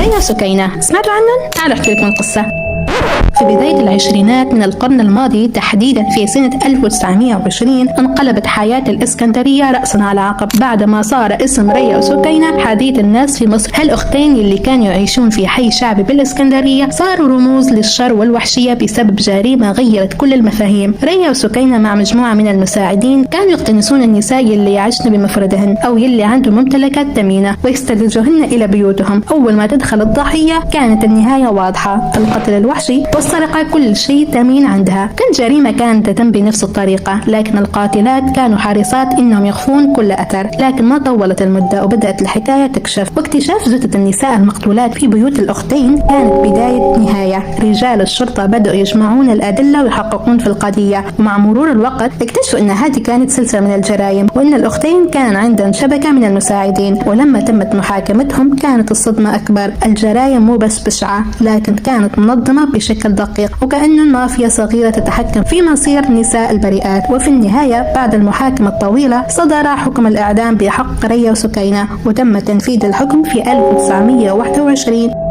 ريا وسكينة، سمعت عنهم؟ تعالوا أحكي لكم القصة. في بداية العشرينات من القرن الماضي، تحديدا في سنة 1920، انقلبت حياة الإسكندرية رأسا على عقب بعدما صار اسم ريا وسكينة حديث الناس في مصر. هالأختين اللي كانوا يعيشون في حي شعبي بالإسكندرية صاروا رموز للشر والوحشية بسبب جريمة غيرت كل المفاهيم. ريا وسكينة مع مجموعة من المساعدين كانوا يقتنصون النساء اللي يعيشن بمفردهن أو يلي عندهم ممتلكات ثمينة ويستدرجوهن إلى بيوتهم. أول ما تدخل الضحية كانت النهاية واضحة، القتل الوحشي والسرقة، كل شيء ثمين عندها. كل جريمة كانت تتم بنفس الطريقة، لكن القاتلات كانوا حريصات إنهم يخفون كل أثر. لكن ما طولت المدة وبدأت الحكاية تكشف، واكتشاف جثث النساء المقتولات في بيوت الأختين كانت بداية نهاية. رجال الشرطة بدأوا يجمعون الأدلة ويحققون في القضية، ومع مرور الوقت اكتشفوا أن هذه كانت سلسلة من الجرائم، وأن الأختين كان عندهم شبكة من المساعدين. ولما تمت محاكمتهم كانت الصدمة أكبر. الجرائم مو بس بشعة، لكن كانت منظمة بشكل دقيق، وكأن المافيا صغيرة تتحكم في مصير نساء البريئات. وفي النهاية بعد المحاكمة الطويلة صدر حكم الإعدام بحق ريا وسكينة، وتم تنفيذ الحكم في 1921.